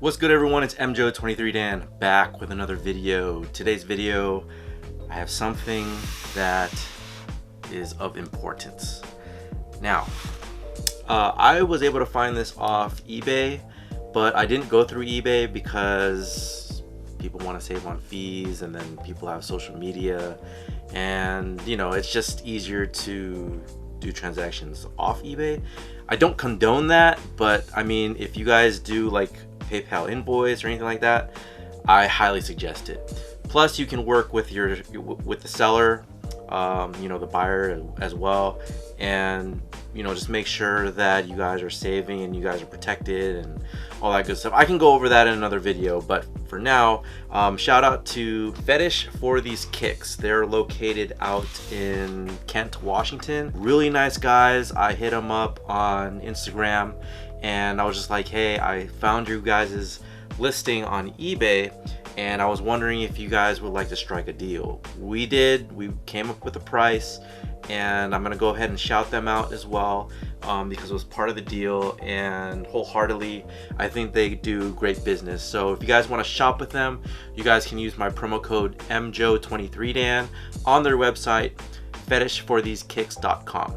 What's good, everyone? It's MJO23Dan back with another video. Today's video, I have something that is of importance. Now, I was able to find this off eBay, but I didn't go through eBay because people want to save on fees, and then people have social media, and you know, it's just easier to do transactions off eBay. I don't condone that, but I mean, if you guys do like PayPal invoice or anything like that, I highly suggest it. Plus, you can work with the seller, you know, the buyer as well, and you know, just make sure that you guys are saving and you guys are protected and all that good stuff. I can go over that in another video, but for now, shout out to Fetish for these kicks. They're located out in Kent, Washington. Really nice guys. I hit them up on Instagram and I was just like, hey, I found you guys' listing on eBay and I was wondering if you guys would like to strike a deal. We did. We came up with a price, and I'm gonna go ahead and shout them out as well, because it was part of the deal, and wholeheartedly I think they do great business. So if you guys want to shop with them, you guys can use my promo code MJO23Dan on their website, fetishforthese.kicks.com.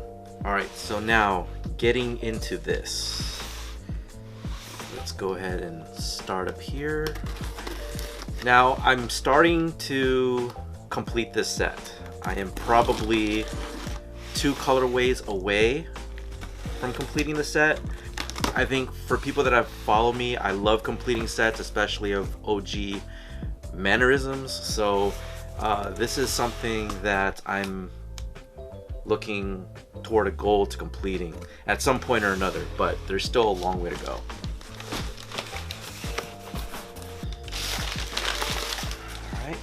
Alright, so now getting into this, let's go ahead and start up here. Now I'm starting to complete this set. I am probably 2 colorways away from completing the set. I think for people that have followed me, I love completing sets, especially of OG mannerisms. So this is something that I'm looking toward a goal to completing at some point or another, but there's still a long way to go. Alright,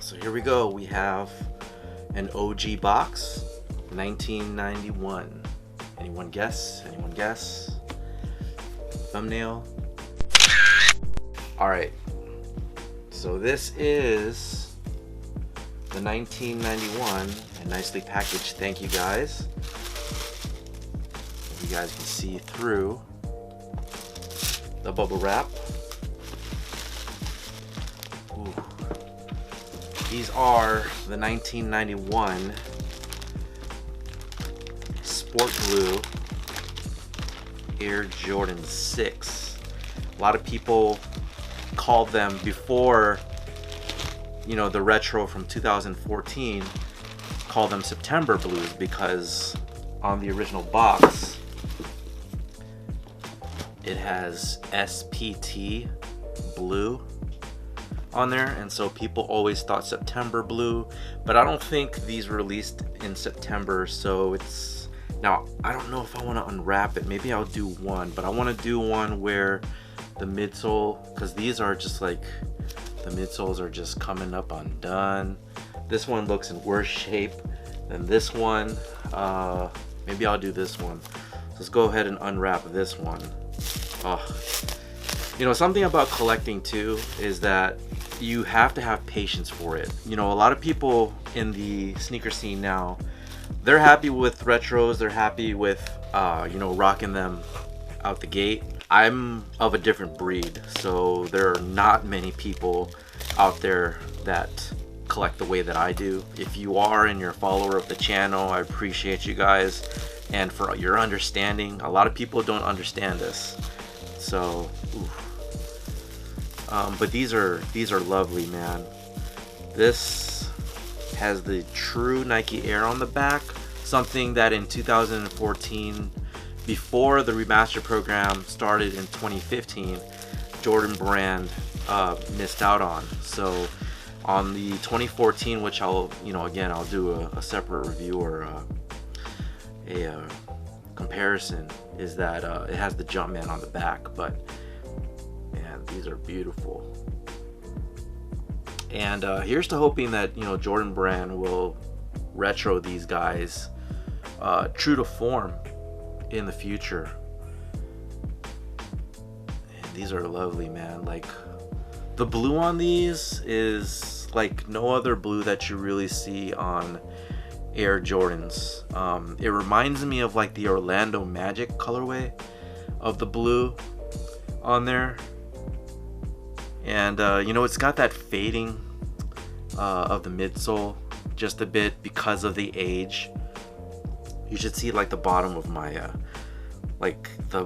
so here we go. We have an OG box, 1991. Anyone guess? Anyone guess? Thumbnail. Alright, so this is the 1991 and nicely packaged. Thank you guys. You guys can see through the bubble wrap. Ooh. These are the 1991 Sport Blue Air Jordan 6. A lot of people called them, before, you know, the retro from 2014, called them September Blues, because on the original box it has SPT Blue on there, and so people always thought September Blue, but I don't think these were released in September. So it's, now I don't know if I want to unwrap it. Maybe I'll do one, but I want to do one where the midsole, because these are just like, the midsoles are just coming up undone. This one looks in worse shape than this one. Maybe I'll do this one. So let's go ahead and unwrap this one. Oh, you know, something about collecting too is that you have to have patience for it. You know, a lot of people in the sneaker scene now, they're happy with retros, they're happy with you know, rocking them out the gate. I'm of a different breed, so there are not many people out there that collect the way that I do. If you are and you're a follower of the channel, I appreciate you guys and for your understanding. A lot of people don't understand this, so but these are lovely, man. This has the true Nike Air on the back, something that in 2014, before the remaster program started in 2015, Jordan Brand missed out on. So on the 2014, which I'll, you know, again, I'll do a separate review or a comparison, is that it has the Jumpman on the back, but man, these are beautiful. And here's to hoping that, you know, Jordan Brand will retro these guys true to form in the future. And these are lovely, man. Like, the blue on these is like no other blue that you really see on Air Jordans. It reminds me of like the Orlando Magic colorway of the blue on there. And you know, it's got that fading of the midsole just a bit because of the age. You should see like the bottom of my like the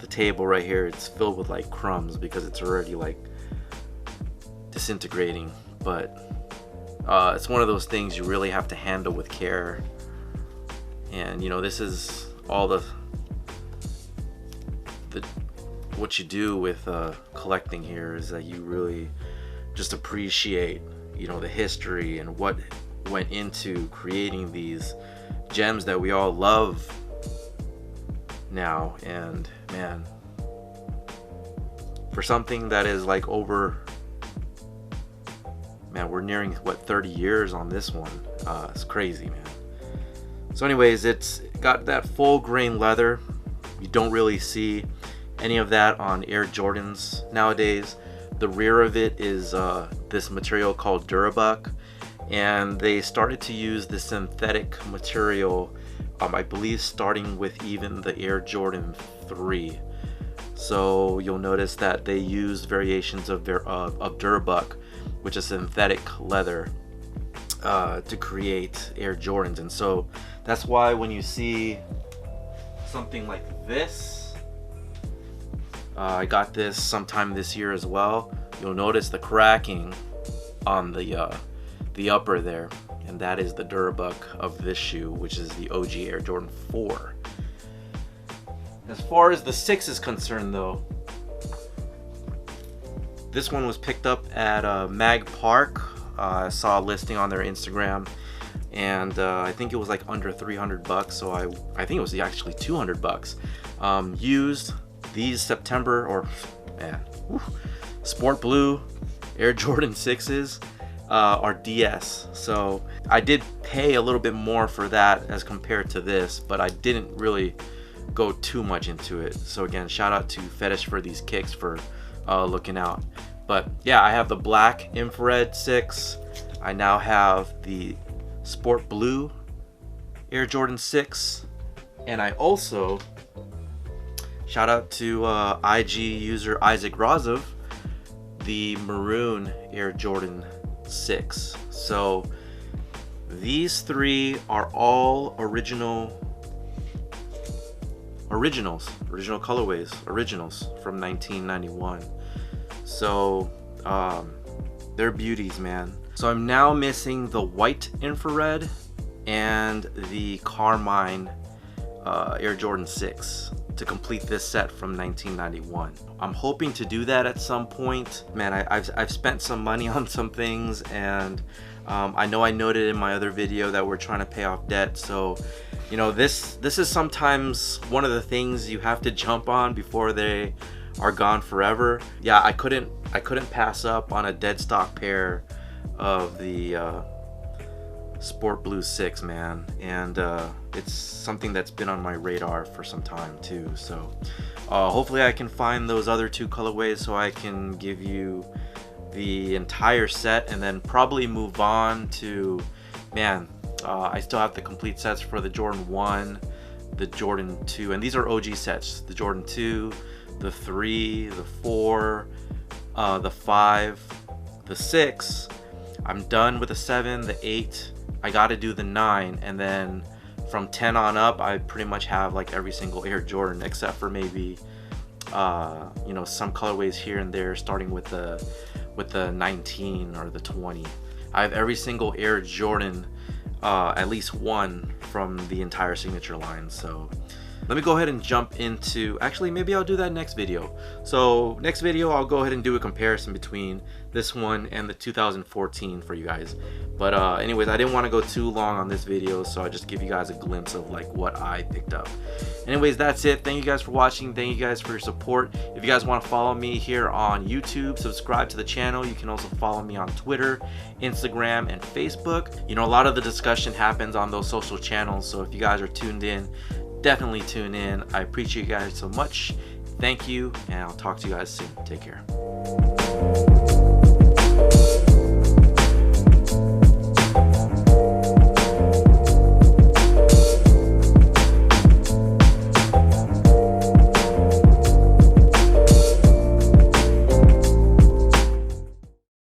the table right here. It's filled with like crumbs because it's already like disintegrating. But it's one of those things you really have to handle with care. And you know, this is all the what you do with collecting here is that you really just appreciate, you know, the history and what went into creating these gems that we all love now. And man, for something that is like over, man, we're nearing what, 30 years on this one. It's crazy, man. So anyways, it's got that full grain leather. You don't really see any of that on Air Jordans nowadays. The rear of it is this material called Durabuck, and they started to use the synthetic material, I believe starting with even the Air Jordan 3. So you'll notice that they use variations of Durabuck, which is synthetic leather, to create Air Jordans. And so that's why when you see something like this, I got this sometime this year as well, you'll notice the cracking on the upper there, and that is the Durabuck of this shoe, which is the OG Air Jordan 4. As far as the 6 is concerned though, this one was picked up at Mag Park. I saw a listing on their Instagram, and I think it was like under 300 bucks, so I think it was actually 200 bucks. Used. These September, or man, Sport Blue Air Jordan 6s are DS. So I did pay a little bit more for that as compared to this, but I didn't really go too much into it. So again, shout out to Fetish for these kicks for looking out. But yeah, I have the black infrared 6. I now have the Sport Blue Air Jordan 6, and I also, shout out to IG user Isaac Razov, the maroon Air Jordan 6. So these 3 are all original colorways, originals from 1991. So they're beauties, man. So I'm now missing the white infrared and the carmine Air Jordan 6 to complete this set from 1991. I'm hoping to do that at some point. Man, I've spent some money on some things, and I know I noted in my other video that we're trying to pay off debt. So you know, this is sometimes one of the things you have to jump on before they are gone forever. Yeah, I couldn't pass up on a dead stock pair of the Sport Blue 6, man, and it's something that's been on my radar for some time too. So hopefully I can find those other 2 colorways so I can give you the entire set, and then probably move on to, man, I still have the complete sets for the Jordan 1, the Jordan 2, and these are OG sets, the Jordan 2, the 3, the 4, the 5, the 6. I'm done with the 7, the 8. I got to do the 9, and then from 10 on up, I pretty much have like every single Air Jordan except for maybe you know, some colorways here and there, starting with the 19 or the 20. I have every single Air Jordan, at least one from the entire signature line. So let me go ahead and jump into, actually maybe I'll do that next video. So next video I'll go ahead and do a comparison between this one and the 2014 for you guys. But anyways, I didn't want to go too long on this video, so I just give you guys a glimpse of like what I picked up. Anyways, that's it. Thank you guys for watching. Thank you guys for your support. If you guys want to follow me here on YouTube, subscribe to the channel. You can also follow me on Twitter, Instagram, and Facebook. You know, a lot of the discussion happens on those social channels, so if you guys are tuned in, definitely tune in. I appreciate you guys so much. Thank you, and I'll talk to you guys soon. Take care.